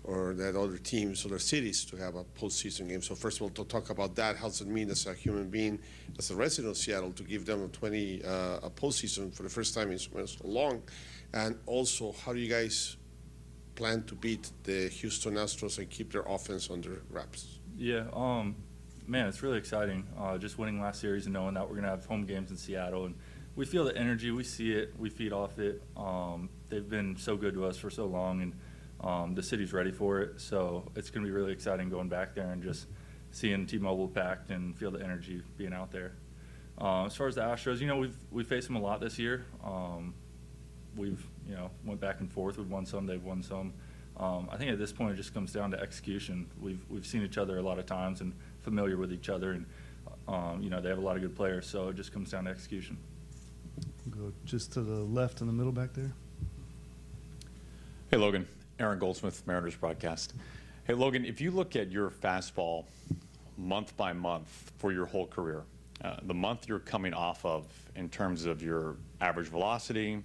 or that other teams, other cities to have a postseason game. So first of all, to talk about that, how does it mean as a human being, as a resident of Seattle, to give them a postseason for the first time in so long? And also, how do you guys plan to beat the Houston Astros and keep their offense under wraps? Yeah, man, it's really exciting. Just winning last series and knowing that we're going to have home games in Seattle. And we feel the energy, we see it, we feed off it. They've been so good to us for so long, and the city's ready for it. So it's going to be really exciting going back there and just seeing T-Mobile packed and feel the energy being out there. As far as the Astros, we've faced them a lot this year. We've went back and forth. We've won some, they've won some. I think at this point it just comes down to execution. We've seen each other a lot of times and familiar with each other, and they have a lot of good players. So it just comes down to execution. Go just to the left in the middle back there. Hey, Logan. Aaron Goldsmith, Mariners broadcast. Hey, Logan, if you look at your fastball month by month for your whole career, the month you're coming off of in terms of your average velocity,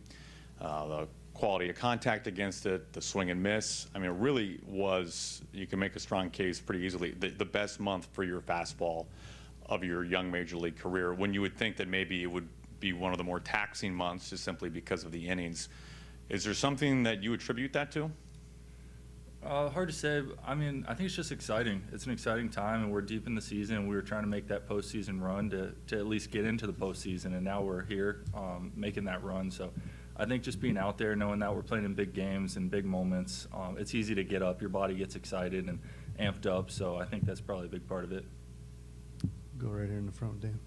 the quality of contact against it, the swing and miss, I mean, it really was, you can make a strong case pretty easily, the best month for your fastball of your young major league career, when you would think that maybe it would be one of the more taxing months just simply because of the innings. Is there something that you attribute that to? Hard to say. I mean, I think it's just exciting. It's an exciting time, and we're deep in the season, and we were trying to make that postseason run to at least get into the postseason, and now we're here making that run. So I think just being out there, knowing that we're playing in big games and big moments, it's easy to get up. Your body gets excited and amped up, so I think that's probably a big part of it. Go right here in the front, Dan.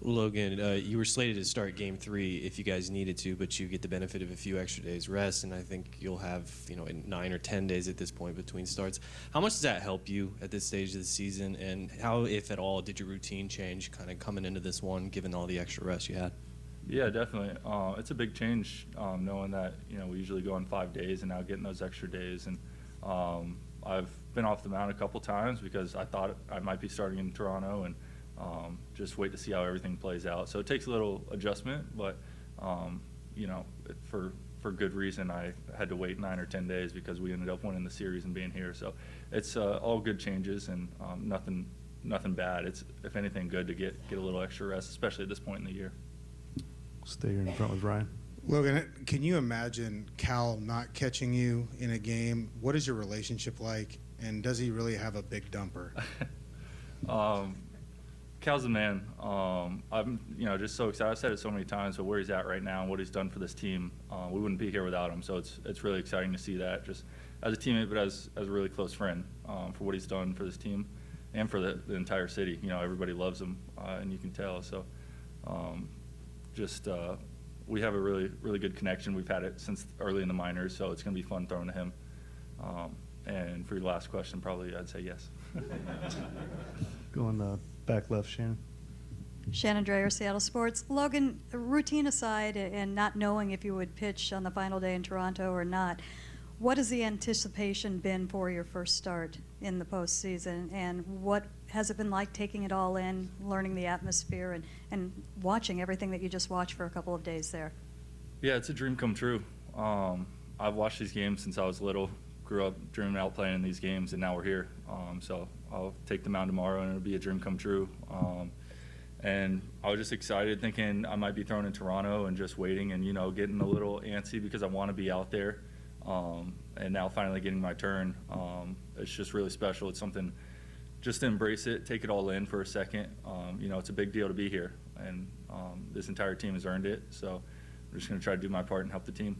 Logan, you were slated to start Game 3 if you guys needed to, but you get the benefit of a few extra days rest, and I think you'll have 9 or 10 days at this point between starts. How much does that help you at this stage of the season, and how, if at all, did your routine change kind of coming into this one, given all the extra rest you had? Yeah, definitely. It's a big change knowing that we usually go on 5 days, and now getting those extra days. And I've been off the mound a couple times because I thought I might be starting in Toronto, and just wait to see how everything plays out. So it takes a little adjustment, but for good reason, I had to wait 9 or 10 days because we ended up winning the series and being here. So it's all good changes, and nothing bad. It's, if anything, good to get a little extra rest, especially at this point in the year. Stay here in the front with Ryan. Logan, can you imagine Cal not catching you in a game? What is your relationship like, and does he really have a big dumper? Cal's the man. I'm just so excited. I've said it so many times, but where he's at right now and what he's done for this team, we wouldn't be here without him. So it's really exciting to see that, just as a teammate, but as a really close friend, for what he's done for this team and for the entire city. Everybody loves him, and you can tell. So we have a really, really good connection. We've had it since early in the minors, so it's going to be fun throwing to him. And for your last question, probably I'd say yes. Going back left, Shannon. Shannon Dreyer, Seattle Sports. Logan, routine aside and not knowing if you would pitch on the final day in Toronto or not, what has the anticipation been for your first start in the postseason, and what has it been like taking it all in, learning the atmosphere, and watching everything that you just watched for a couple of days there? Yeah, it's a dream come true. I've watched these games since I was little, grew up dreaming about playing in these games, and now we're here. So I'll take the mound tomorrow, and it'll be a dream come true. And I was just excited, thinking I might be thrown in Toronto and just waiting and, getting a little antsy because I want to be out there. And now finally getting my turn, it's just really special. It's something just to embrace it, take it all in for a second. It's a big deal to be here, and this entire team has earned it. So I'm just going to try to do my part and help the team.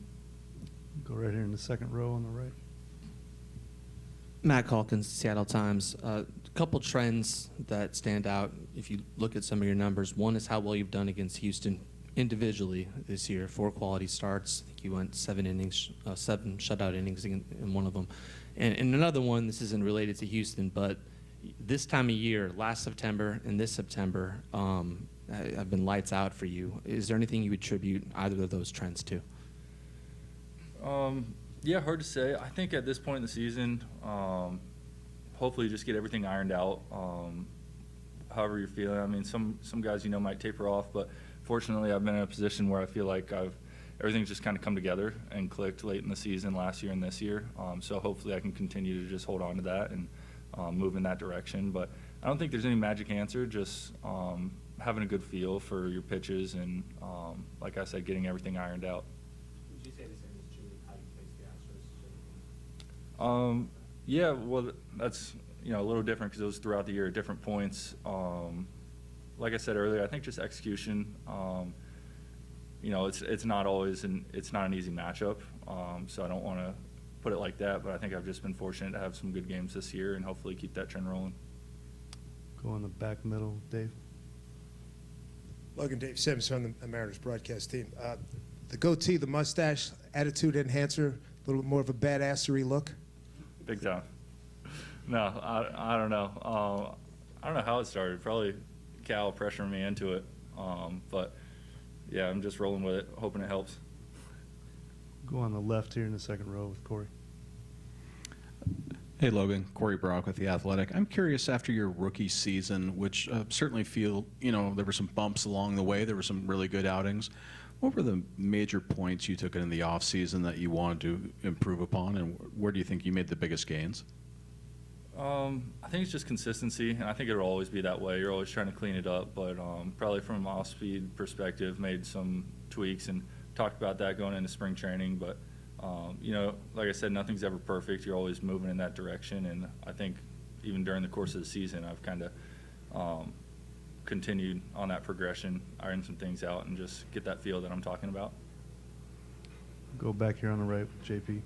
Go right here in the second row on the right. Matt Calkins, Seattle Times. A couple trends that stand out if you look at some of your numbers. One is how well you've done against Houston individually this year. 4 quality starts. I think you went 7 innings, 7 shutout innings in one of them. And another one, this isn't related to Houston, but this time of year, last September and this September, have been lights out for you. Is there anything you attribute either of those trends to? Yeah, hard to say. I think at this point in the season, hopefully just get everything ironed out. However you're feeling. I mean, some guys might taper off, but fortunately I've been in a position where I feel like I've everything's just kind of come together and clicked late in the season last year and this year. So hopefully I can continue to just hold on to that and move in that direction. But I don't think there's any magic answer, just having a good feel for your pitches and, like I said, getting everything ironed out. Would you say the same is true of how you face the Astros? Yeah, well, that's a little different because it was throughout the year at different points. Like I said earlier, I think just execution. It's not always it's not an easy matchup. So I don't want to put it like that, but I think I've just been fortunate to have some good games this year and hopefully keep that trend rolling. Go in the back middle, Dave. Logan, Dave Sims from the Mariners broadcast team. The goatee, the mustache, attitude enhancer, a little more of a badassery look. Big time. No, I don't know. I don't know how it started. Probably Cal pressuring me into it. But yeah, I'm just rolling with it, hoping it helps. Go on the left here in the second row with Corey. Hey, Logan. Corey Brock with The Athletic. I'm curious, after your rookie season, which certainly feel, there were some bumps along the way. There were some really good outings. What were the major points you took in the offseason that you wanted to improve upon, and where do you think you made the biggest gains? I think it's just consistency, and I think it'll always be that way. You're always trying to clean it up, but probably from an off-speed perspective, made some tweaks and talked about that going into spring training. But, like I said, nothing's ever perfect. You're always moving in that direction, and I think even during the course of the season, I've kind of continued on that progression, iron some things out, and just get that feel that I'm talking about. Go back here on the right with JP.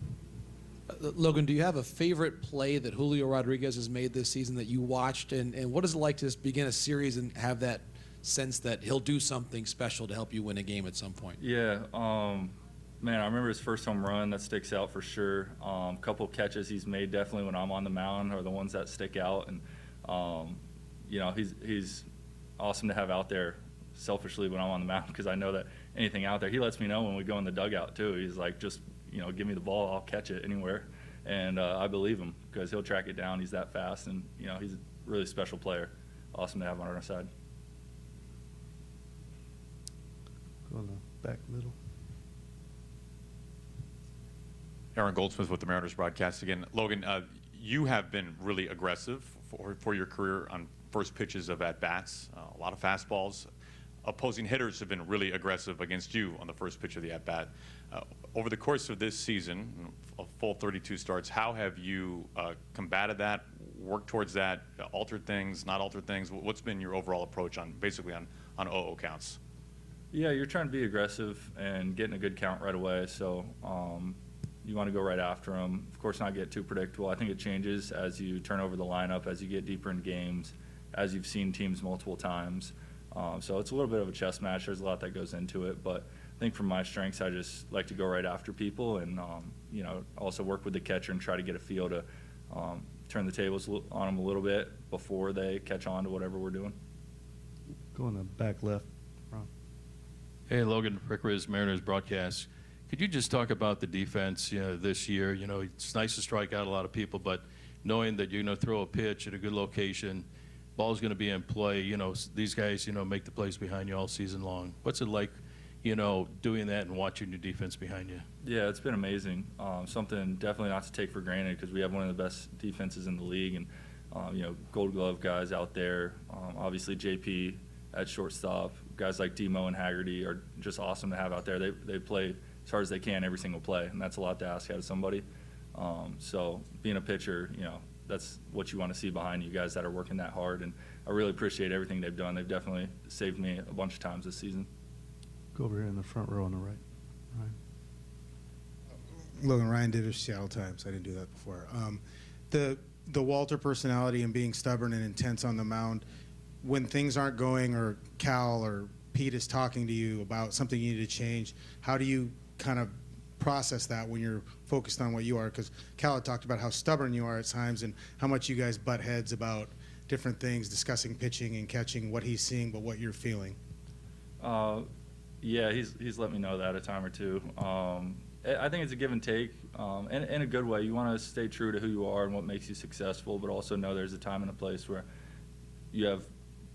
Logan, do you have a favorite play that Julio Rodriguez has made this season that you watched? And what is it like to just begin a series and have that sense that he'll do something special to help you win a game at some point? Yeah, man, I remember his first home run. That sticks out for sure. A couple catches he's made definitely when I'm on the mound are the ones that stick out. And, he's awesome to have out there selfishly when I'm on the mound because I know that anything out there, he lets me know when we go in the dugout too. He's like, just give me the ball, I'll catch it anywhere. And I believe him because he'll track it down. He's that fast, and, he's a really special player. Awesome to have on our side. Go on the back middle. Aaron Goldsmith with the Mariners broadcast again. Logan, you have been really aggressive for your career on first pitches of at-bats, a lot of fastballs. Opposing hitters have been really aggressive against you on the first pitch of the at-bat. Over the course of this season, a full 32 starts, how have you combated that, worked towards that, altered things, not altered things? What's been your overall approach on 0-0 counts? Yeah, you're trying to be aggressive and getting a good count right away. So you want to go right after them. Of course, not get too predictable. I think it changes as you turn over the lineup, as you get deeper in games, as you've seen teams multiple times. So it's a little bit of a chess match. There's a lot that goes into it. But I think from my strengths, I just like to go right after people and, also work with the catcher and try to get a feel to turn the tables on them a little bit before they catch on to whatever we're doing. Go on the back left. Ron. Hey, Logan, Rick Riz, Mariners broadcast. Could you just talk about the defense, this year? It's nice to strike out a lot of people, but knowing that you're going to throw a pitch at a good location, ball's going to be in play, these guys, make the plays behind you all season long. What's it like, doing that and watching your defense behind you? Yeah, it's been amazing. Something definitely not to take for granted because we have one of the best defenses in the league and, Gold Glove guys out there. Obviously, JP at shortstop. Guys like Demo and Haggerty are just awesome to have out there. They play as hard as they can every single play, and that's a lot to ask out of somebody. So being a pitcher, that's what you want to see behind you, guys that are working that hard. And I really appreciate everything they've done. They've definitely saved me a bunch of times this season. Go over here in the front row on the right. Ryan. Logan, Ryan Divish, Seattle Times. I didn't do that before. The Walter personality and being stubborn and intense on the mound, when things aren't going or Cal or Pete is talking to you about something you need to change, how do you kind of process that when you're focused on what you are? Because Cal had talked about how stubborn you are at times and how much you guys butt heads about different things, discussing pitching and catching, what he's seeing, but what you're feeling. Yeah, he's let me know that a time or two. I think it's a give and take, in a good way. You want to stay true to who you are and what makes you successful, but also know there's a time and a place where you have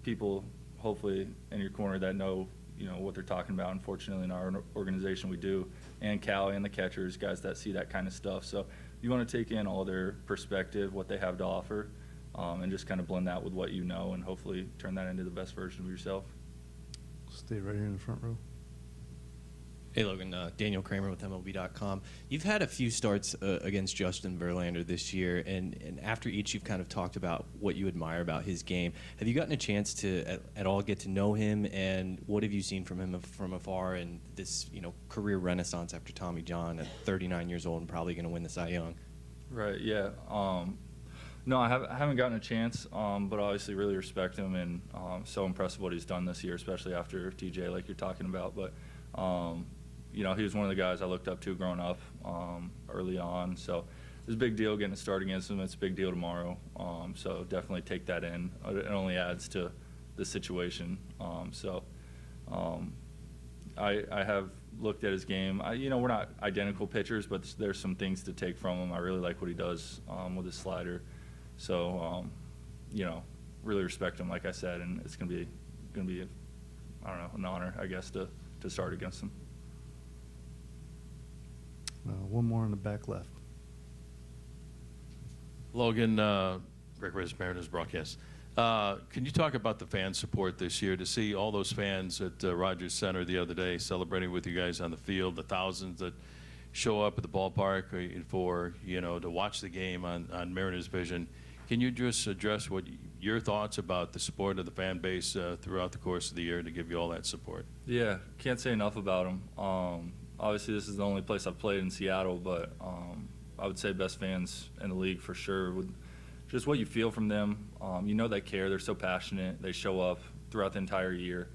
people, hopefully, in your corner that know what they're talking about. Unfortunately, in our organization, we do, and Callie and the catchers, guys that see that kind of stuff. So you want to take in all their perspective, what they have to offer, and just kind of blend that with what you know, and hopefully turn that into the best version of yourself. Stay right here in the front row. Hey, Logan. Daniel Kramer with MLB.com. You've had a few starts against Justin Verlander this year, and after each you've kind of talked about what you admire about his game. Have you gotten a chance to at all get to know him, and what have you seen from him from afar in this career renaissance after Tommy John at 39 years old and probably going to win the Cy Young? Right, yeah. No, I haven't gotten a chance, but obviously really respect him, and so impressed with what he's done this year, especially after TJ, like you're talking about. But he was one of the guys I looked up to growing up early on. So it was a big deal getting a start against him. It's a big deal tomorrow. So definitely take that in. It only adds to the situation. I have looked at his game. We're not identical pitchers, but there's some things to take from him. I really like what he does with his slider. So, really respect him, like I said, and it's gonna be I don't know, an honor, I guess, to start against him. One more on the back left. Logan, Rick Riz, Mariners broadcast. Can you talk about the fan support this year, to see all those fans at Rogers Center the other day celebrating with you guys on the field, the thousands that show up at the ballpark for, to watch the game on Mariners Vision? Can you just address what your thoughts about the support of the fan base throughout the course of the year to give you all that support? Yeah, can't say enough about them. Obviously, this is the only place I've played in Seattle, but I would say best fans in the league for sure. With just what you feel from them, they care. They're so passionate. They show up throughout the entire year,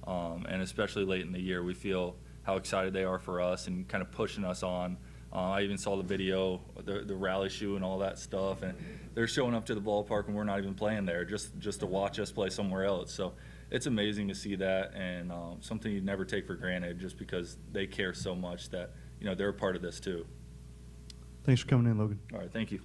and especially late in the year, we feel how excited they are for us and kind of pushing us on. I even saw the video, the rally shoe and all that stuff, and they're showing up to the ballpark and we're not even playing there just to watch us play somewhere else. So it's amazing to see that, and something you'd never take for granted, just because they care so much that they're a part of this too. Thanks for coming in, Logan. All right, thank you.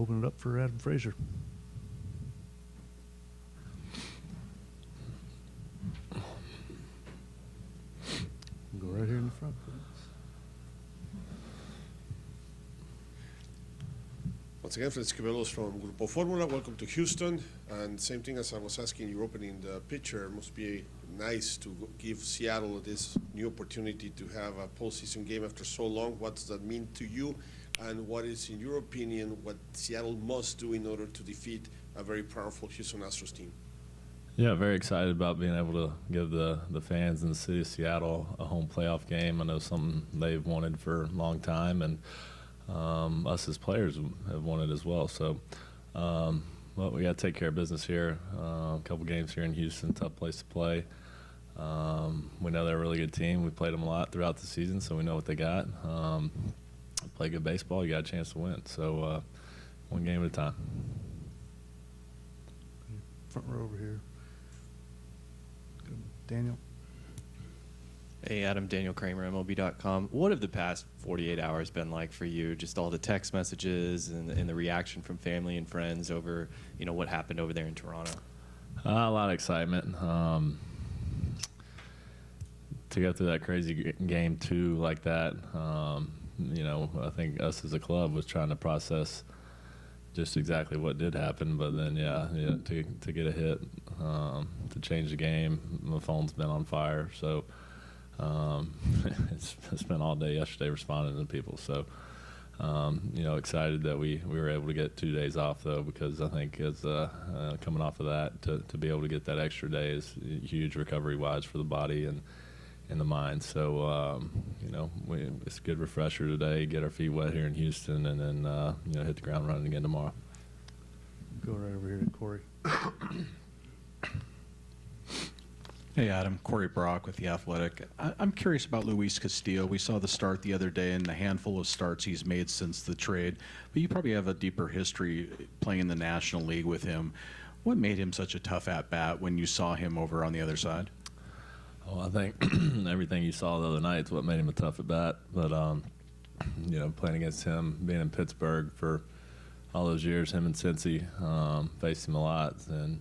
open it up for Adam Frazier. Go right here in the front. Once again, Francisco Velos from Grupo Formula. Welcome to Houston. And same thing as I was asking you opening the picture, it must be nice to give Seattle this new opportunity to have a postseason game after so long. What does that mean to you? And what is, in your opinion, what Seattle must do in order to defeat a very powerful Houston Astros team? Yeah, very excited about being able to give the fans in the city of Seattle a home playoff game. I know something they've wanted for a long time, and us as players have wanted as well. So, well, we got to take care of business here. A couple games here in Houston, tough place to play. We know they're a really good team. We played them a lot throughout the season, so we know what they got. Play good baseball, you got a chance to win. So, one game at a time. Front row over here. Daniel. Hey, Adam, Daniel Kramer, MLB.com. What have the past 48 hours been like for you? Just all the text messages and the reaction from family and friends over, what happened over there in Toronto? A lot of excitement. To go through that crazy game 2 like that, I think us as a club was trying to process just exactly what did happen. But then, to get a hit, to change the game, my phone's been on fire. So it's spent all day yesterday responding to people. So, excited that we were able to get 2 days off, though, because I think as coming off of that, to be able to get that extra day is huge recovery-wise for the body and the mind. So, it's a good refresher today, get our feet wet here in Houston, and then, hit the ground running again tomorrow. Go right over here to Corey. Hey, Adam. Corey Brock with The Athletic. I'm curious about Luis Castillo. We saw the start the other day and the handful of starts he's made since the trade, but you probably have a deeper history playing in the National League with him. What made him such a tough at-bat when you saw him over on the other side? Well, I think everything you saw the other night is what made him a tough at-bat. But, playing against him, being in Pittsburgh for all those years, him and Cincy faced him a lot. And,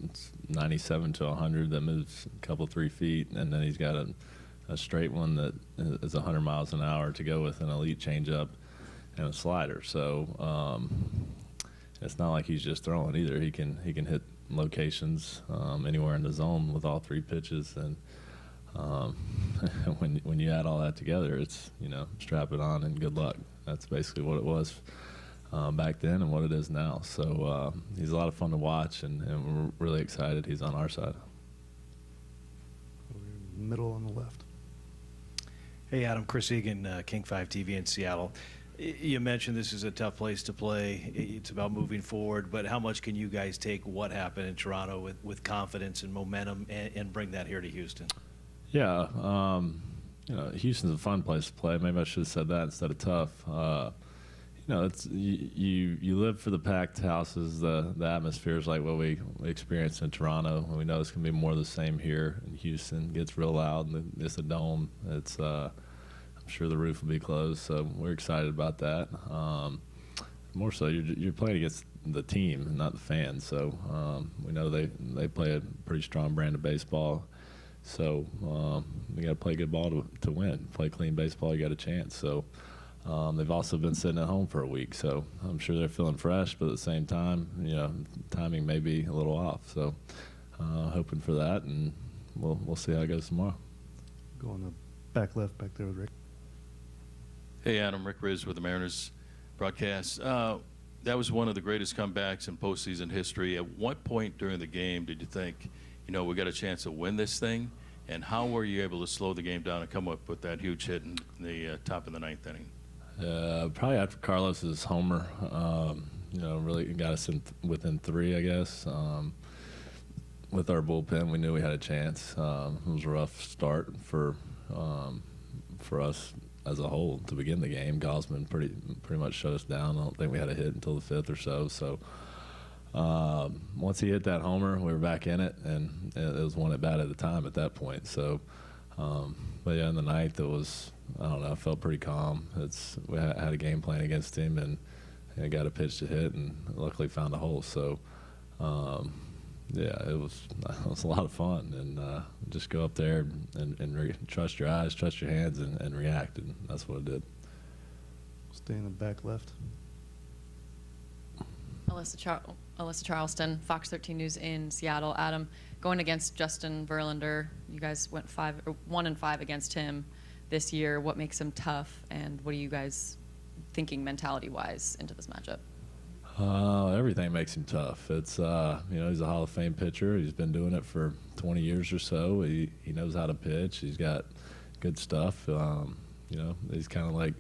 it's 97 to 100 that moves a couple, 3 feet. And then he's got a straight one that is 100 miles an hour to go with an elite changeup and a slider. So it's not like he's just throwing either. He can hit locations anywhere in the zone with all 3 pitches, and when you add all that together, it's strap it on and good luck. That's basically what it was back then and what it is now. So he's a lot of fun to watch, and we're really excited he's on our side. Middle on the left. Hey, Adam, Chris Egan, King 5 TV in Seattle. You mentioned this is a tough place to play. It's about moving forward, but how much can you guys take what happened in Toronto with confidence and momentum and bring that here to Houston? Yeah, Houston's a fun place to play. Maybe I should have said that instead of tough. It's you live for the packed houses. The atmosphere is like what we experienced in Toronto. We know it's going to be more of the same here in Houston. It gets real loud, and it's a dome. It's I'm sure the roof will be closed, so we're excited about that. More so, you're playing against the team, not the fans. So we know they play a pretty strong brand of baseball. So we got to play good ball to win. Play clean baseball, you got a chance. So they've also been sitting at home for a week, so I'm sure they're feeling fresh. But at the same time, timing may be a little off. So hoping for that, and we'll see how it goes tomorrow. Go on the back left, back there with Rick. Hey, Adam, Rick Riz with the Mariners broadcast. That was one of the greatest comebacks in postseason history. At what point during the game did you think, we got a chance to win this thing? And how were you able to slow the game down and come up with that huge hit in the top of the 9th inning? Probably after Carlos's homer, really got us within 3, I guess. With our bullpen, we knew we had a chance. It was a rough start for us as a whole to begin the game. Gosman pretty much shut us down. I don't think we had a hit until the 5th or so. So once he hit that homer, we were back in it, and it was 1 at bat at a time at that point. So, but yeah, in the 9th, it was, I don't know, I felt pretty calm. We had a game plan against him, and and got a pitch to hit, and luckily found a hole. So, yeah, it was a lot of fun, and just go up there and trust your eyes, trust your hands, and react, and that's what it did. Stay in the back left. Alyssa Charleston, Fox 13 News in Seattle. Adam, going against Justin Verlander, you guys went 1-5 against him this year. What makes him tough, and what are you guys thinking mentality-wise into this matchup? Everything makes him tough. It's he's a Hall of Fame pitcher. He's been doing it for 20 years or so. He knows how to pitch. He's got good stuff. He's kind of like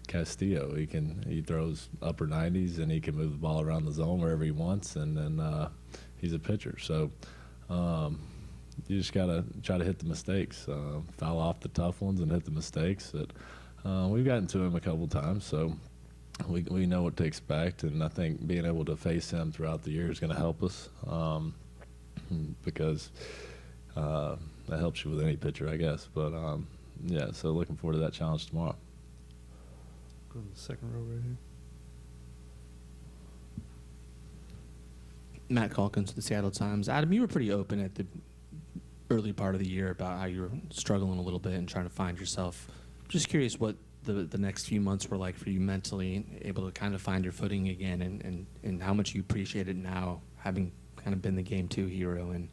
Castillo. He throws upper 90s, and he can move the ball around the zone wherever he wants, and then he's a pitcher. So you just gotta try to hit the mistakes, foul off the tough ones and hit the mistakes. That we've gotten to him a couple times, so we know what to expect, and I think being able to face him throughout the year is going to help us, because that helps you with any pitcher, I guess. But yeah, so looking forward to that challenge tomorrow. Go to the second row right here. Matt Calkins, the Seattle Times. Adam, you were pretty open at the early part of the year about how you were struggling a little bit and trying to find yourself. Just curious what the next few months were like for you mentally, able to kind of find your footing again, and how much you appreciate it now, having kind of been the Game 2 hero and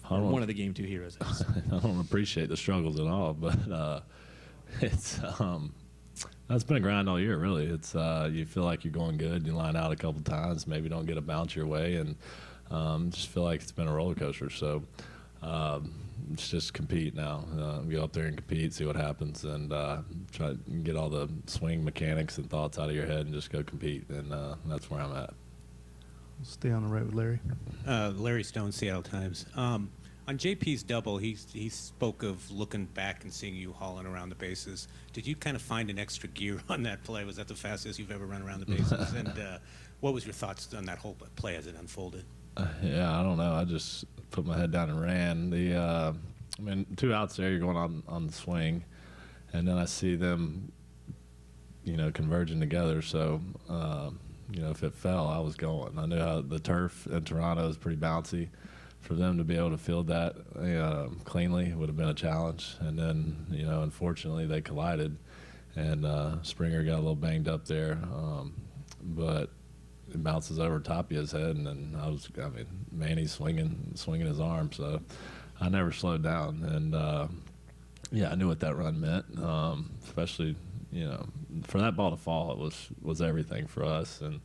one of the Game 2 heroes. I don't appreciate the struggles at all, but it's been a grind all year, really. It's you feel like you're going good, you line out a couple times, maybe don't get a bounce your way, and just feel like it's been a roller coaster. So it's just compete now. Go up there and compete, see what happens, and try to get all the swing mechanics and thoughts out of your head and just go compete, and that's where I'm at. Stay on the right with Larry. Larry Stone, Seattle Times. On JP's double, he spoke of looking back and seeing you hauling around the bases. Did you kind of find an extra gear on that play? Was that the fastest you've ever run around the bases? And what was your thoughts on that whole play as it unfolded? Yeah, I don't know. I just put my head down and ran. 2 outs there, you're going on the swing, and then I see them, converging together. So, if it fell, I was going. I knew how the turf in Toronto is pretty bouncy. For them to be able to field that cleanly would have been a challenge. And then, unfortunately, they collided, and Springer got a little banged up there. But it bounces over Tapia's head, and then Manny's swinging his arm. So I never slowed down. And, yeah, I knew what that run meant, especially, for that ball to fall, it was everything for us. And,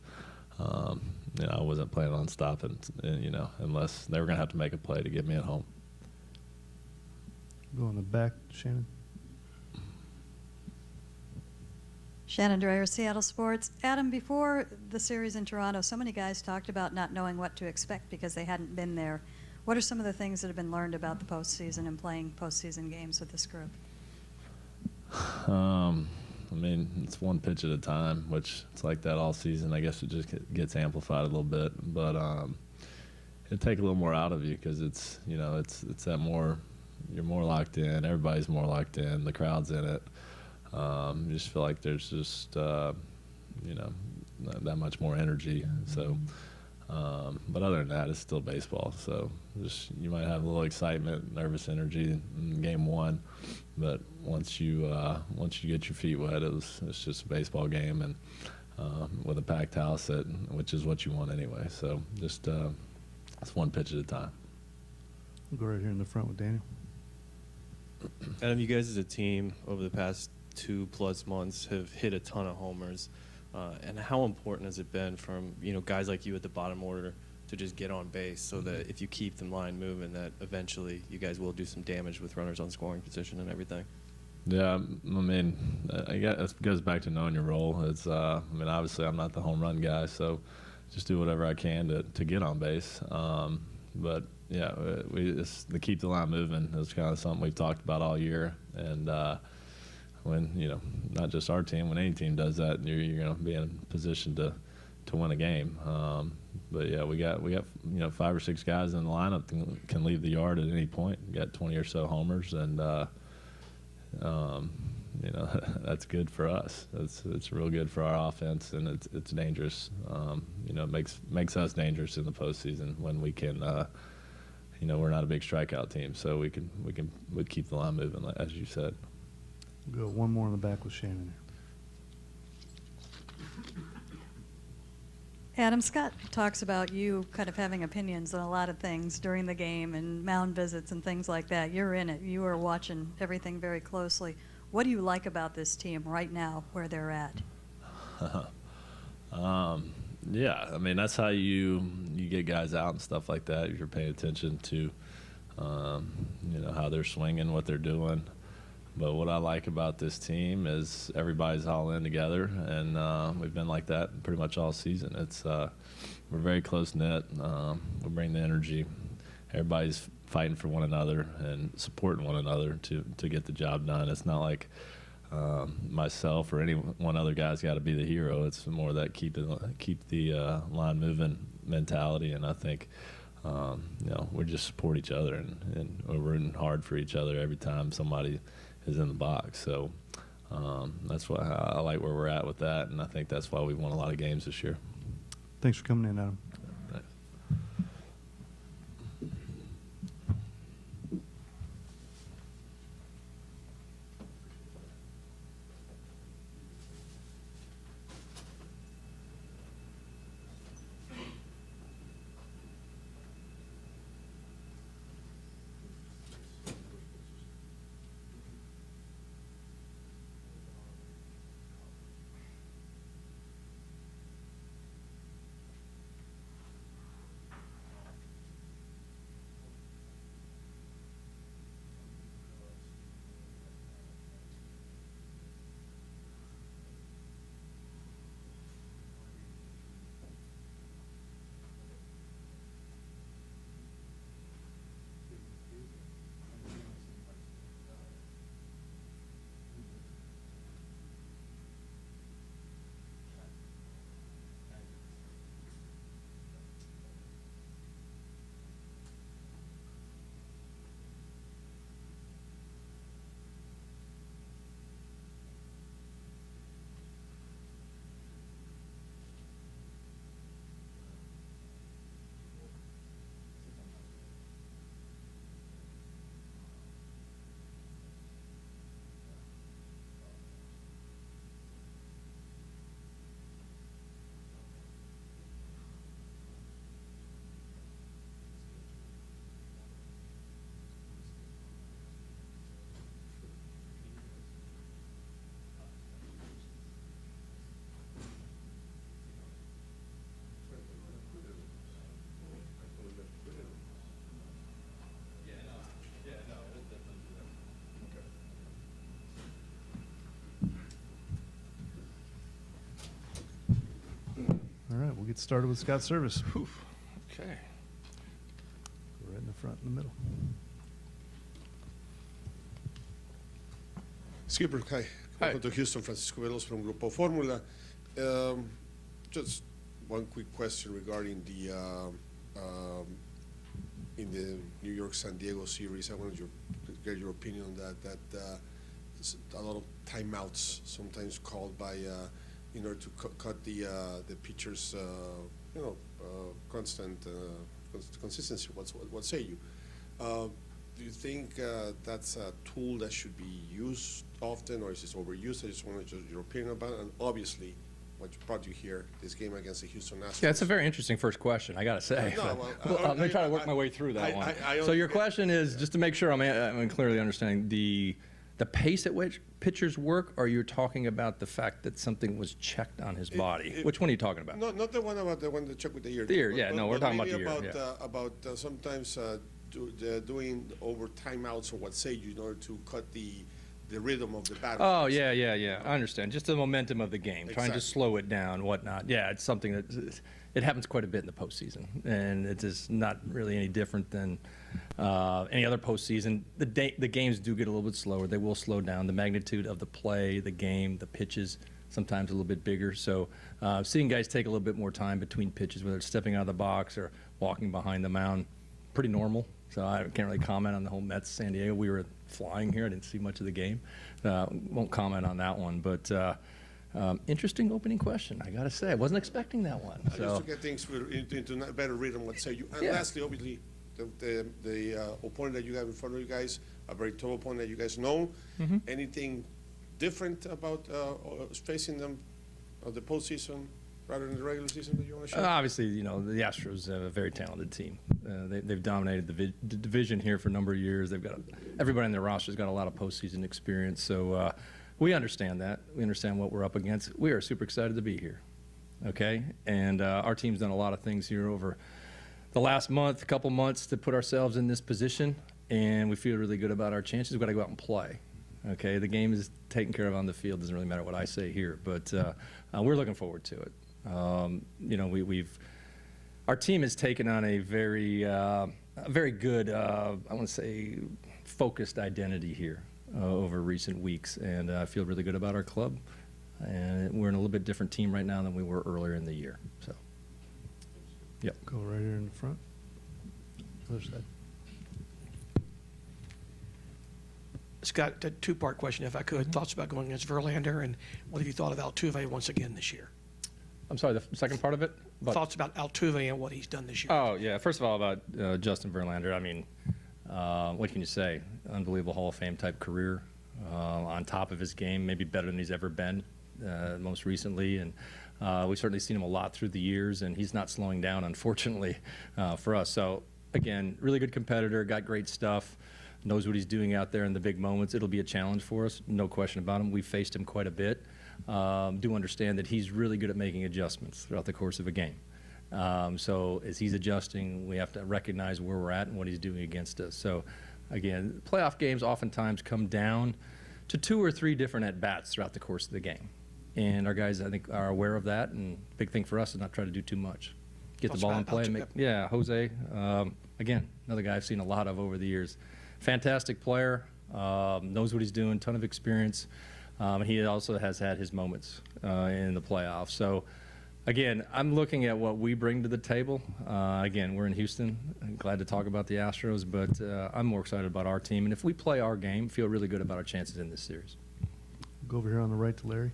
I wasn't planning on stopping, unless they were going to have to make a play to get me at home. Go in the back, Shannon. Shannon Dreyer, Seattle Sports. Adam, before the series in Toronto, so many guys talked about not knowing what to expect because they hadn't been there. What are some of the things that have been learned about the postseason and playing postseason games with this group? It's one pitch at a time, which it's like that all season. I guess it just gets amplified a little bit, but it'd take a little more out of you because it's that more, you're more locked in. Everybody's more locked in. The crowd's in it. You just feel like there's just that much more energy. So, but other than that, it's still baseball. So you might have a little excitement, nervous energy in game 1. But once you get your feet wet, it's just a baseball game, and with a packed house, which is what you want anyway. So just it's one pitch at a time. We'll go right here in the front with Daniel. Adam, you guys as a team over the past 2+ months have hit a ton of homers, and how important has it been from guys like you at the bottom order to just get on base so that if you keep the line moving, that eventually you guys will do some damage with runners on scoring position and everything? Yeah, I guess it goes back to knowing your role. It's obviously I'm not the home run guy, so just do whatever I can to get on base. But yeah, to keep the line moving is kind of something we've talked about all year. And when not just our team, when any team does that, you're going to be in a position to win a game. But yeah, we got 5 or 6 guys in the lineup can leave the yard at any point. We got 20 or so homers, and that's good for us. It's real good for our offense, and it's dangerous. It makes us dangerous in the postseason when we can. We're not a big strikeout team, so we keep the line moving, as you said. We'll go one more in the back with Shannon here. Adam, Scott talks about you kind of having opinions on a lot of things during the game and mound visits and things like that. You're in it. You are watching everything very closely. What do you like about this team right now, where they're at? Yeah, I mean, that's how you get guys out and stuff like that. You're paying attention to, how they're swinging, what they're doing. But what I like about this team is everybody's all in together, and we've been like that pretty much all season. We're very close-knit. We bring the energy. Everybody's fighting for one another and supporting one another to get the job done. It's not like myself or any one other guy's got to be the hero. It's more that keep the line moving mentality, and I think we just support each other, and we're rooting hard for each other every time somebody is in the box. So that's why I like where we're at with that, and I think that's why we've won a lot of games this year. Thanks for coming in, Adam. Thanks. All right, we'll get started with Scott Servais. Okay. Go right in the front, in the middle. Skipper, hi. Welcome to Houston. Francisco Velos from Grupo Formula. Just one quick question regarding the in the New York San Diego series. I wanted to get your opinion on that. There's a lot of timeouts sometimes called by in order to cut the pitcher's constant consistency. What say you? Do you think that's a tool that should be used often, or is it overused? I just wanted your opinion about it. And obviously, what brought you here, this game against the Houston Astros. Yeah, it's a very interesting first question, I got to say. Let me try to work my way through that one. So your question is, just to make sure I'm clearly understanding, the pace at which pitchers work, or you're talking about the fact that something was checked on his body? Which one are you talking about? No, not the one about the one that check with the ear. The ear, yeah, no, we're talking about the ear. About sometimes doing over timeouts or what say you in order to cut the rhythm of the battle. Oh, yeah. I understand. Just the momentum of the game, trying to slow it down, whatnot. Yeah, it's something that it happens quite a bit in the postseason, and it is not really any different than any other postseason. The games do get a little bit slower. They will slow down. The magnitude of the play, the game, the pitches, sometimes a little bit bigger. So seeing guys take a little bit more time between pitches, whether it's stepping out of the box or walking behind the mound, pretty normal. So I can't really comment on the whole Mets San Diego. We were flying here. I didn't see much of the game. won't comment on that one. But interesting opening question, I got to say. I wasn't expecting that one. Just to get things into a better rhythm, let's say. And lastly, obviously, the opponent that you have in front of you guys, a very tough opponent that you guys know. Anything different about facing them the postseason rather than the regular season that you want to share? Obviously, the Astros have a very talented team. They've dominated the division here for a number of years. They've got everybody in their roster has got a lot of postseason experience. So we understand that. We understand what we're up against. We are super excited to be here. Okay, and our team's done a lot of things here over the last couple months to put ourselves in this position, and we feel really good about our chances. We've got to go out and play. Okay, the game is taken care of on the field. Doesn't really matter what I say here, but we're looking forward to it. Our team has taken on a very good, I want to say, focused identity here over recent weeks, and I feel really good about our club. And we're in a little bit different team right now than we were earlier in the year. So, yep. Go right here in the front. Other side. Scott, a two-part question, if I could. Thoughts about going against Verlander, and what have you thought of Altuve once again this year? I'm sorry, the second part of it? Thoughts about Altuve and what he's done this year. Oh, yeah. First of all, about Justin Verlander, I mean, what can you say? Unbelievable Hall of Fame type career. On top of his game, maybe better than he's ever been most recently. And we've certainly seen him a lot through the years, and he's not slowing down, unfortunately, for us. So, again, really good competitor, got great stuff. Knows what he's doing out there in the big moments. It'll be a challenge for us, no question about him. We've faced him quite a bit. Do understand that he's really good at making adjustments throughout the course of a game. So as he's adjusting, we have to recognize where we're at and what he's doing against us. So again, playoff games oftentimes come down to 2 or 3 different at-bats throughout the course of the game. And our guys, I think, are aware of that. And big thing for us is not try to do too much. Get the ball in play. Jose, again, another guy I've seen a lot of over the years. Fantastic player, knows what he's doing, ton of experience. He also has had his moments in the playoffs. So, again, I'm looking at what we bring to the table. Again, we're in Houston. I'm glad to talk about the Astros, but I'm more excited about our team. And if we play our game, feel really good about our chances in this series. Go over here on the right to Larry.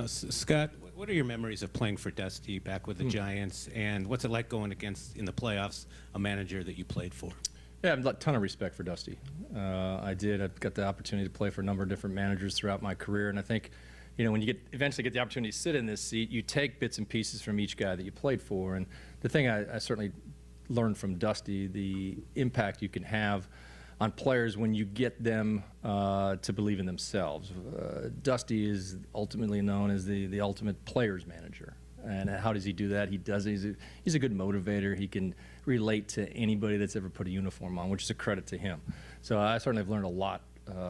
Scott, what are your memories of playing for Dusty back with the Giants, and what's it like going against, in the playoffs, a manager that you played for? Yeah, I have a ton of respect for Dusty. I got the opportunity to play for a number of different managers throughout my career, and I think, when you eventually get the opportunity to sit in this seat, you take bits and pieces from each guy that you played for. And the thing I certainly learned from Dusty, the impact you can have on players when you get them to believe in themselves. Dusty is ultimately known as the ultimate player's manager. And how does he do that? He's a good motivator. He can relate to anybody that's ever put a uniform on, which is a credit to him. So I certainly have learned a lot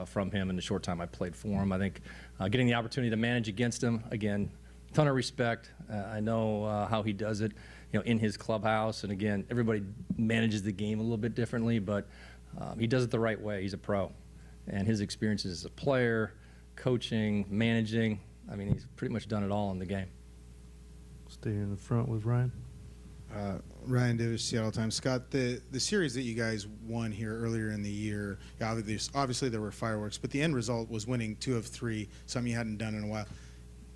from him in the short time I played for him. I think getting the opportunity to manage against him, again, ton of respect. I know how he does it, in his clubhouse. And again, everybody manages the game a little bit differently, but he does it the right way. He's a pro. And his experiences as a player, coaching, managing, he's pretty much done it all in the game. Stay here in the front with Ryan. Ryan Davis, Seattle Times. Scott, the series that you guys won here earlier in the year, obviously there were fireworks, but the end result was winning 2 of 3, something you hadn't done in a while.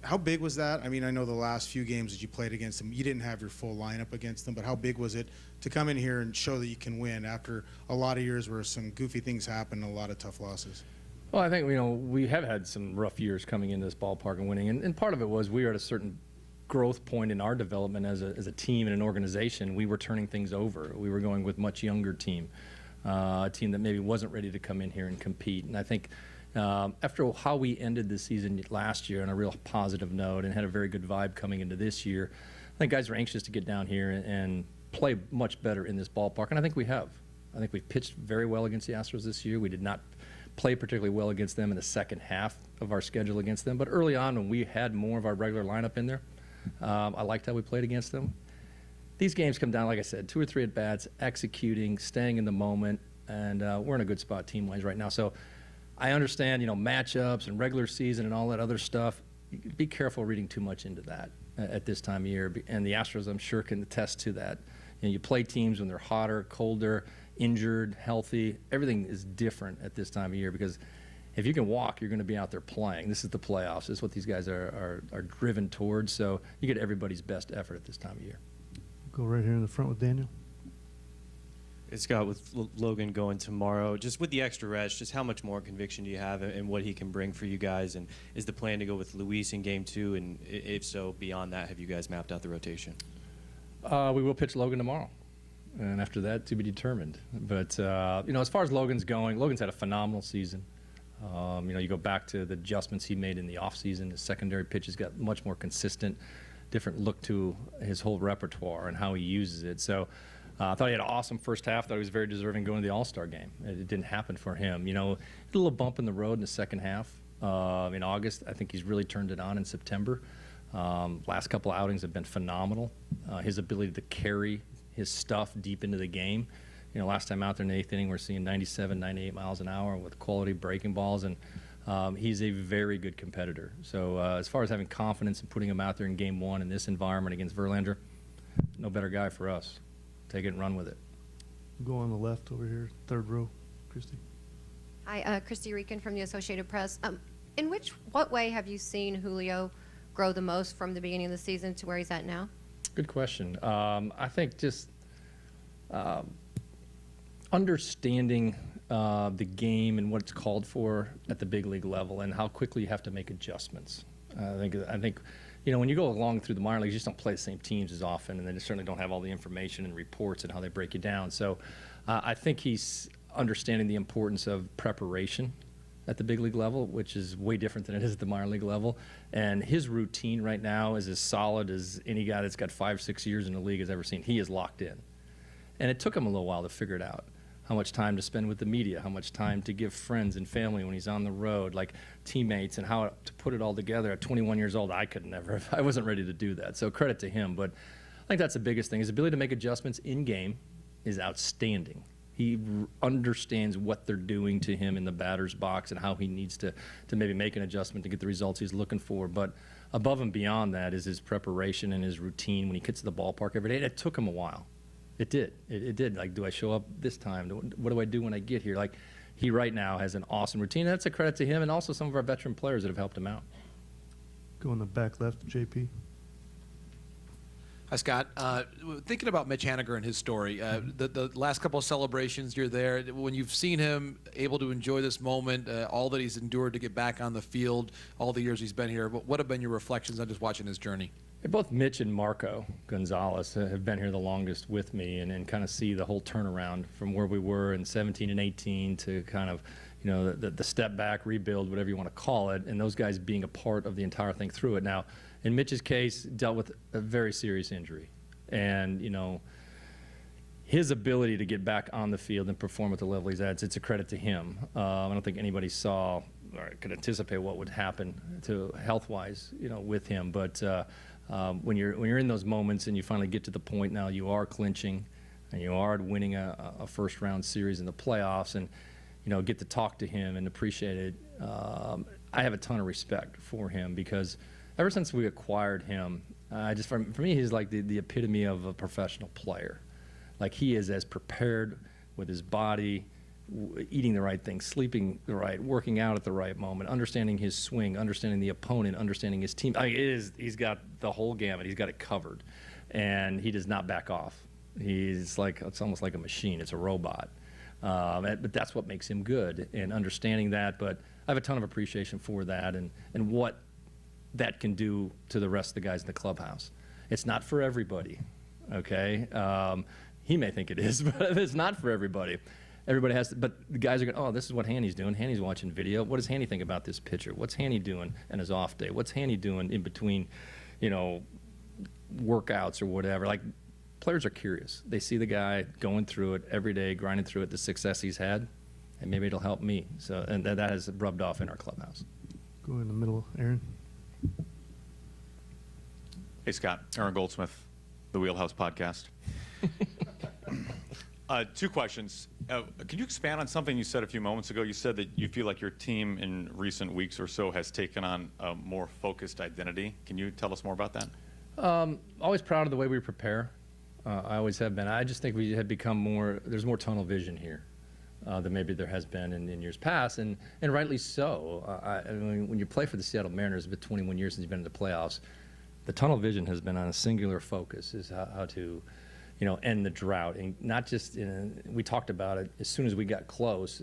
How big was that? I know the last few games that you played against them, you didn't have your full lineup against them, but how big was it to come in here and show that you can win after a lot of years where some goofy things happened and a lot of tough losses? Well, I think, we have had some rough years coming into this ballpark and winning, and part of it was we were at a certain growth point in our development as a team and an organization. We were turning things over. We were going with much younger team, a team that maybe wasn't ready to come in here and compete. And I think after how we ended the season last year on a real positive note and had a very good vibe coming into this year, I think guys are anxious to get down here and play much better in this ballpark, and I think we have. I think we've pitched very well against the Astros this year. We did not play particularly well against them in the second half of our schedule against them, but early on when we had more of our regular lineup in there, I liked how we played against them. These games come down, like I said, 2 or 3 at-bats, executing, staying in the moment, and we're in a good spot team-wise right now. So I understand, matchups and regular season and all that other stuff. Be careful reading too much into that at this time of year. And the Astros, I'm sure, can attest to that. You play teams when they're hotter, colder, injured, healthy. Everything is different at this time of year because if you can walk, you're going to be out there playing. This is the playoffs. This is what these guys are driven towards. So you get everybody's best effort at this time of year. Go right here in the front with Daniel. Hey, Scott, with Logan going tomorrow, just with the extra rest, just how much more conviction do you have in what he can bring for you guys? And is the plan to go with Luis in Game 2? And if so, beyond that, have you guys mapped out the rotation? We will pitch Logan tomorrow. And after that, to be determined. But, as far as Logan's going, Logan's had a phenomenal season. You go back to the adjustments he made in the offseason. His secondary pitches got much more consistent, different look to his whole repertoire and how he uses it. So I thought he had an awesome first half. Thought he was very deserving going to the All-Star game. It didn't happen for him. A little bump in the road in the second half. In August, I think he's really turned it on in September. Last couple of outings have been phenomenal. His ability to carry his stuff deep into the game. Last time out there in the eighth inning, we're seeing 97, 98 miles an hour with quality breaking balls, and he's a very good competitor. So as far as having confidence in putting him out there in Game 1 in this environment against Verlander, no better guy for us. Take it and run with it. Go on the left over here, third row, Christy. Hi, Christy Rican from the Associated Press. What way have you seen Julio grow the most from the beginning of the season to where he's at now? Good question. I think just understanding the game and what it's called for at the big league level and how quickly you have to make adjustments. I think when you go along through the minor leagues, you just don't play the same teams as often, and they certainly don't have all the information and reports and how they break you down. So I think he's understanding the importance of preparation at the big league level, which is way different than it is at the minor league level. And his routine right now is as solid as any guy that's got 5-6 years in the league has ever seen. He is locked in. And it took him a little while to figure it out. How much time to spend with the media, how much time to give friends and family when he's on the road, like teammates, and how to put it all together. At 21 years old, I could never, I wasn't ready to do that. So credit to him. But I think that's the biggest thing. His ability to make adjustments in game is outstanding. He understands what they're doing to him in the batter's box and how he needs to maybe make an adjustment to get the results he's looking for. But above and beyond that is his preparation and his routine when he gets to the ballpark every day. And it took him a while. It did. It did. Like, do I show up this time? What do I do when I get here? Like, he right now has an awesome routine. That's a credit to him and also some of our veteran players that have helped him out. Go in the back left, JP. Hi, Scott. Thinking about Mitch Haniger and his story, the last couple of celebrations you're there, when you've seen him able to enjoy this moment, all that he's endured to get back on the field, all the years he's been here, what have been your reflections on just watching his journey? Both Mitch and Marco Gonzalez have been here the longest with me and kind of see the whole turnaround from where we were in 17 and 18 to kind of, the step back, rebuild, whatever you want to call it, and those guys being a part of the entire thing through it. Now, in Mitch's case, dealt with a very serious injury. And, his ability to get back on the field and perform at the level he's at, it's a credit to him. I don't think anybody saw or could anticipate what would happen to health-wise, with him. But when you're in those moments and you finally get to the point now you are clinching and you are winning a first-round series in the playoffs and, get to talk to him and appreciate it, I have a ton of respect for him because ever since we acquired him, for me, he's like the epitome of a professional player. Like, he is as prepared with his body, eating the right things, sleeping the right, working out at the right moment, understanding his swing, understanding the opponent, understanding his team. He's got the whole gamut. He's got it covered, and he does not back off. It's almost like a machine. It's a robot. But that's what makes him good, and understanding that. But I have a ton of appreciation for that and what that can do to the rest of the guys in the clubhouse. It's not for everybody, okay? He may think it is, but it's not for everybody. Everybody has to, but the guys are going, oh, this is what Hanny's doing. Hanny's watching video. What does Hanny think about this pitcher? What's Hanny doing on his off day? What's Hanny doing in between, workouts or whatever? Like, players are curious. They see the guy going through it every day, grinding through it, the success he's had, and maybe it'll help me. So, and that has rubbed off in our clubhouse. Go in the middle, Aaron. Hey, Scott. Aaron Goldsmith, the Wheelhouse Podcast. Two questions. Can you expand on something you said a few moments ago? You said that you feel like your team in recent weeks or so has taken on a more focused identity. Can you tell us more about that? Always proud of the way we prepare. I always have been. I just think we have become there's more tunnel vision here. than maybe there has been in years past, and rightly so. I mean, when you play for the Seattle Mariners, it's been 21 years since you've been in the playoffs. The tunnel vision has been on a singular focus, is how to, end the drought, and not just. We talked about it as soon as we got close.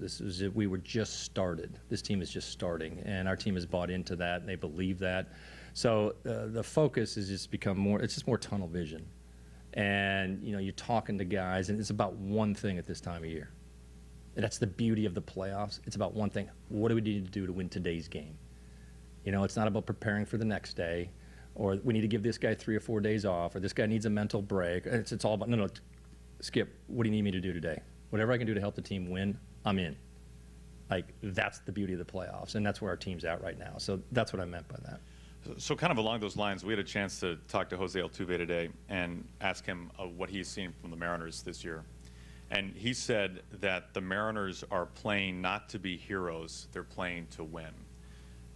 We were just started. This team is just starting, and our team has bought into that. And they believe that. So the focus has just become more. It's just more tunnel vision, and you're talking to guys, and it's about one thing at this time of year. And that's the beauty of the playoffs. It's about one thing. What do we need to do to win today's game? It's not about preparing for the next day, or we need to give this guy 3 or 4 days off, or this guy needs a mental break. It's all about, no, Skip, what do you need me to do today? Whatever I can do to help the team win, I'm in. That's the beauty of the playoffs, and that's where our team's at right now. So that's what I meant by that. So kind of along those lines, we had a chance to talk to Jose Altuve today and ask him what he's seen from the Mariners this year. And he said that the Mariners are playing not to be heroes, they're playing to win.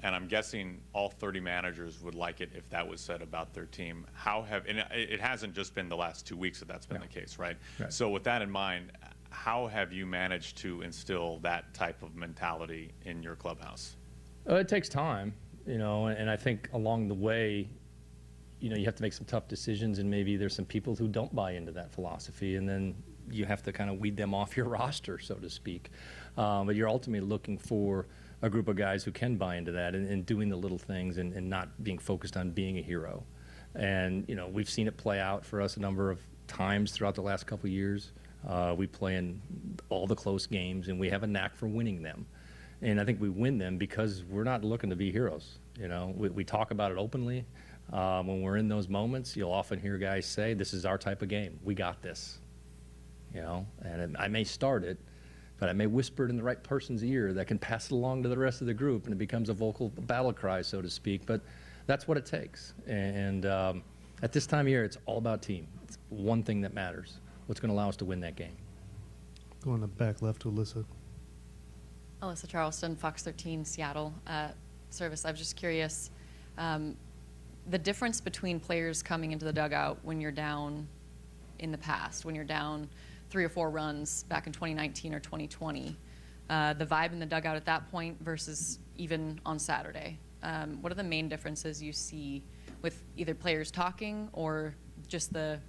And I'm guessing all 30 managers would like it if that was said about their team. And it hasn't just been the last 2 weeks that's been the case, right? So with that in mind, how have you managed to instill that type of mentality in your clubhouse? It takes time, and I think along the way, you have to make some tough decisions, and maybe there's some people who don't buy into that philosophy, and then you have to kind of weed them off your roster, so to speak. But you're ultimately looking for a group of guys who can buy into that and doing the little things and not being focused on being a hero. And, we've seen it play out for us a number of times throughout the last couple of years. We play in all the close games, and we have a knack for winning them. And I think we win them because we're not looking to be heroes. We talk about it openly. When we're in those moments, you'll often hear guys say, this is our type of game. We got this. And I may start it, but I may whisper it in the right person's ear that can pass it along to the rest of the group, and it becomes a vocal battle cry, so to speak. But that's what it takes. And at this time of year, it's all about team. It's one thing that matters. What's going to allow us to win that game? Going to back left to Alyssa. Alyssa Charleston, Fox 13, Seattle Service. I was just curious, the difference between players coming into the dugout when you're down in the past, when you're down 3 or 4 runs back in 2019 or 2020, the vibe in the dugout at that point versus even on Saturday. What are the main differences you see with either players talking or just the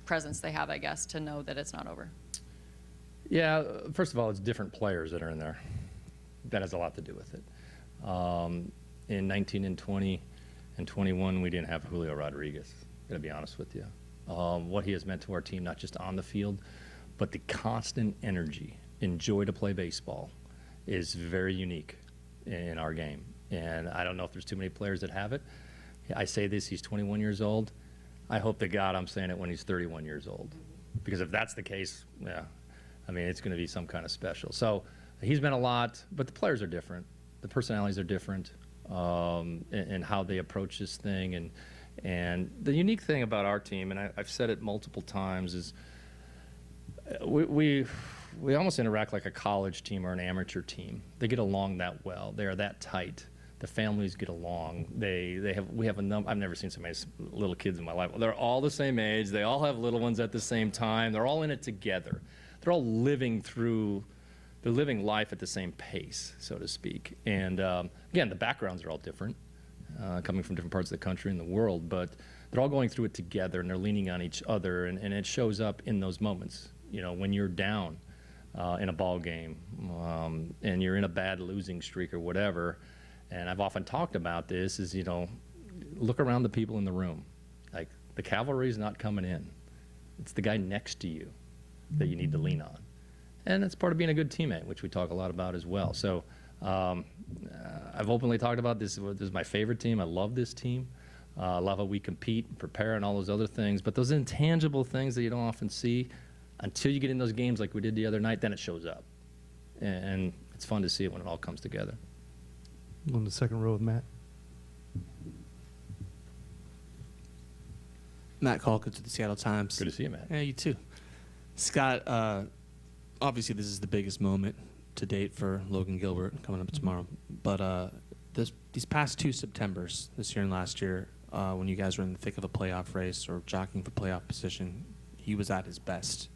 presence they have, I guess, to know that it's not over? Yeah, first of all, it's different players that are in there. That has a lot to do with it. In 19 and 20 and 21, we didn't have Julio Rodriguez, to be honest with you. What he has meant to our team, not just on the field, but the constant energy and joy to play baseball is very unique in our game. And I don't know if there's too many players that have it. I say this, he's 21 years old. I hope to God I'm saying it when he's 31 years old. Because if that's the case, yeah, I mean, it's going to be some kind of special. So he's been a lot, but the players are different. The personalities are different, and how they approach this thing. And the unique thing about our team, and I've said it multiple times, is we almost interact like a college team or an amateur team. They get along that well. They are that tight. The families get along. We have a number. I've never seen so many little kids in my life. They're all the same age. They all have little ones at the same time. They're all in it together. They're all living life at the same pace, so to speak. And again, the backgrounds are all different, coming from different parts of the country and the world, but they're all going through it together, and they're leaning on each other, and it shows up in those moments. When you're down in a ball game, and you're in a bad losing streak or whatever, and I've often talked about this, is, look around the people in the room. Like, the cavalry's not coming in. It's the guy next to you that you need to lean on. And that's part of being a good teammate, which we talk a lot about as well. So I've openly talked about this. This is my favorite team. I love this team. I love how we compete and prepare and all those other things. But those intangible things that you don't often see, until you get in those games like we did the other night, then it shows up. And it's fun to see it when it all comes together. On the second row with Matt. Matt Calkins with the Seattle Times. Good to see you, Matt. Yeah, you too. Scott, obviously this is the biggest moment to date for Logan Gilbert coming up tomorrow. But these past 2 Septembers, this year and last year, when you guys were in the thick of a playoff race or jockeying for playoff position, he was at his best.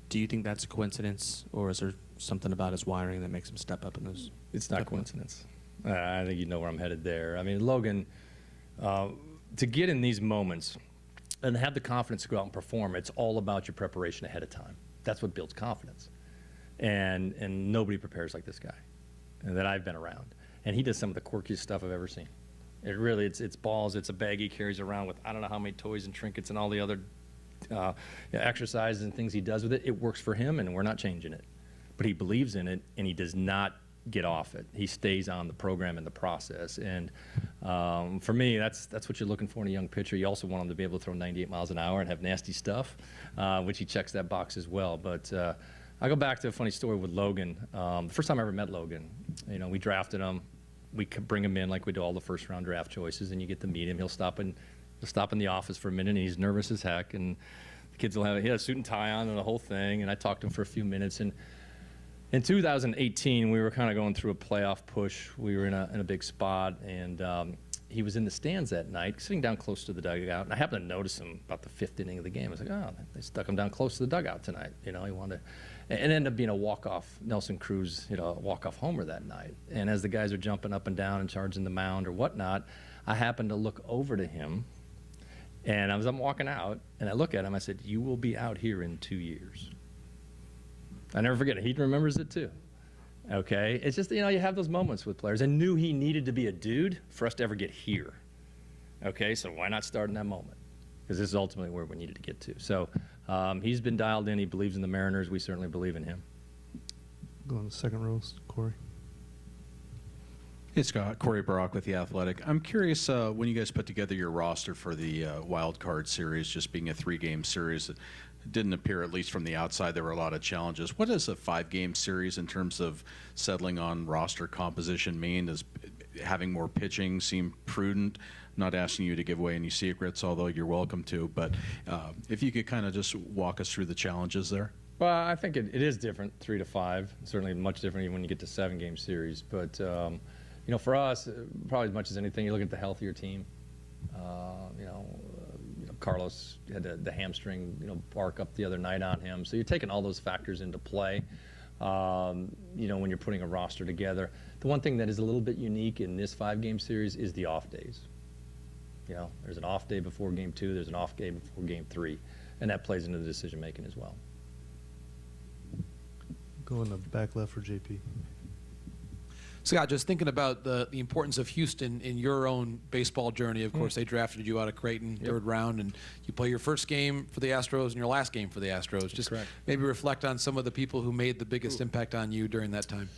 Do you think that's a coincidence, or is there something about his wiring that makes him step up in those? It's not coincidence. I think you know where I'm headed there. I mean, Logan, to get in these moments and have the confidence to go out and perform, it's all about your preparation ahead of time. That's what builds confidence. And nobody prepares like this guy that I've been around. And he does some of the quirkiest stuff I've ever seen. It really, it's balls, it's a bag he carries around with I don't know how many toys and trinkets and all the other exercises and things he does with it. It works for him, and we're not changing it. But he believes in it, and he does not get off it. He stays on the program and the process. And for me, that's what you're looking for in a young pitcher. You also want him to be able to throw 98 miles an hour and have nasty stuff, which he checks that box as well. But I go back to a funny story with Logan. The first time I ever met Logan, we drafted him. We could bring him in like we do all the first-round draft choices, and you get to meet him. He'll stop in the office for a minute, and he's nervous as heck. And the kids he had a suit and tie on and the whole thing. And I talked to him for a few minutes. And in 2018, we were kind of going through a playoff push. We were in a big spot, and he was in the stands that night, sitting down close to the dugout. And I happened to notice him about the 5th inning of the game. I was like, oh, they stuck him down close to the dugout tonight. He wanted to. And it ended up being a walk-off Nelson Cruz, walk-off homer that night. And as the guys are jumping up and down and charging the mound or whatnot, I happened to look over to him, and I'm walking out, and I look at him. I said, "You will be out here in 2 years." I never forget it. He remembers it too. Okay, it's just you have those moments with players. I knew he needed to be a dude for us to ever get here. Okay, so why not start in that moment? Because this is ultimately where we needed to get to. So he's been dialed in. He believes in the Mariners. We certainly believe in him. Go on the second row, Corey. Hey, Scott. Corey Barak with The Athletic. I'm curious, when you guys put together your roster for the Wild Card series, just being a 3-game series, it didn't appear, at least from the outside, there were a lot of challenges. What does a 5-game series in terms of settling on roster composition mean? Does having more pitching seem prudent? Not asking you to give away any secrets, although you're welcome to, but if you could kind of just walk us through the challenges there. Well, I think it is different, 3 to 5. Certainly much different even when you get to 7-game series. But, for us, probably as much as anything, you look at the healthier team. Carlos had the hamstring, bark up the other night on him. So you're taking all those factors into play, when you're putting a roster together. The one thing that is a little bit unique in this 5-game series is the off days. There's an off day before Game 2, there's an off day before Game 3, and that plays into the decision-making as well. Go in the back left for JP. Scott, just thinking about the importance of Houston in your own baseball journey. Of course, they drafted you out of Creighton, 3rd round, and you play your first game for the Astros and your last game for the Astros. Just maybe reflect on some of the people who made the biggest impact on you during that time.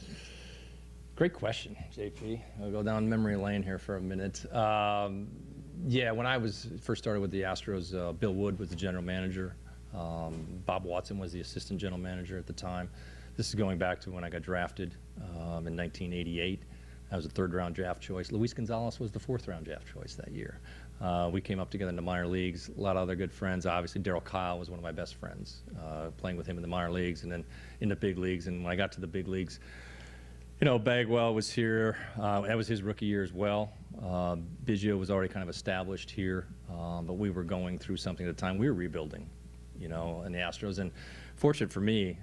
Great question, JP. I'll go down memory lane here for a minute. When I first started with the Astros, Bill Wood was the general manager. Bob Watson was the assistant general manager at the time. This is going back to when I got drafted in 1988. I was a 3rd-round draft choice. Luis Gonzalez was the 4th-round draft choice that year. We came up together in the minor leagues. A lot of other good friends. Obviously, Darryl Kyle was one of my best friends, playing with him in the minor leagues and then in the big leagues. And when I got to the big leagues, Bagwell was here. That was his rookie year as well. Biggio was already kind of established here, but we were going through something at the time. We were rebuilding, in the Astros. And fortunate for me,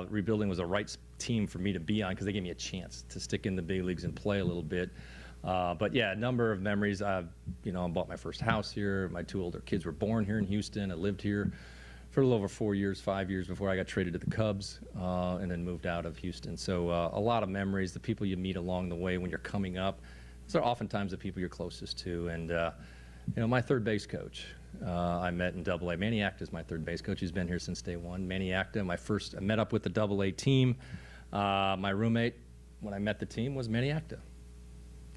rebuilding was the right team for me to be on because they gave me a chance to stick in the big leagues and play a little bit. But yeah, a number of memories. I bought my first house here. My 2 older kids were born here in Houston. I lived here for a little over 4 years, 5 years before I got traded to the Cubs and then moved out of Houston. So a lot of memories, the people you meet along the way when you're coming up. Those are oftentimes the people you're closest to. And, my 3rd base coach I met in AA. Manny Acta is my 3rd base coach. He's been here since day 1. Manny Acta, I met up with the AA team. My roommate, when I met the team, was Manny Acta.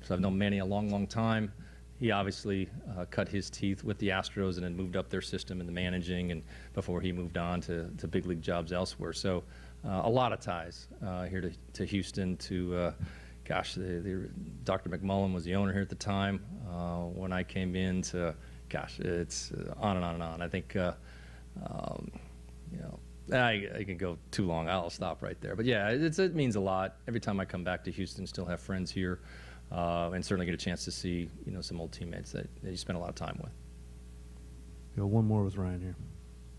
So I've known Manny a long, long time. He obviously cut his teeth with the Astros and then moved up their system in the managing and before he moved on to big league jobs elsewhere. So a lot of ties here to Houston to, Dr. McMullen was the owner here at the time when I came in to, it's on and on and on. I think, I can go too long. I'll stop right there. But yeah, it means a lot. Every time I come back to Houston, still have friends here. And certainly get a chance to see, some old teammates that you spend a lot of time with. Go one more with Ryan here.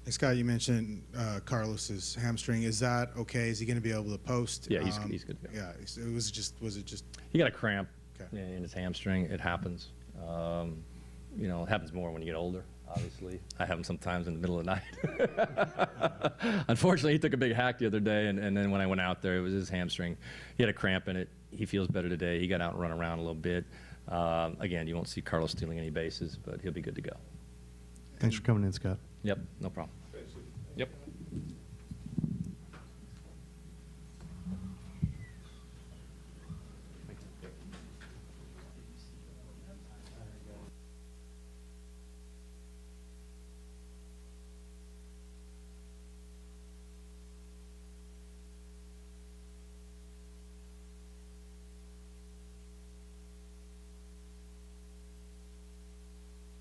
Hey, Scott, you mentioned Carlos's hamstring. Is that okay? Is he going to be able to post? Yeah, he's good to go. Yeah, was it just? He got a cramp Okay. in his hamstring. It happens. You know, it happens more when you get older, obviously. I have them sometimes in the middle of the night. Unfortunately, he took a big hack the other day, and then when I went out there, it was his hamstring. He had a cramp in it. He feels better today. He got out and run around a little bit. Again, you won't see Carlos stealing any bases, but he'll be good to go. Thanks for coming in, Scott. Yep, no problem.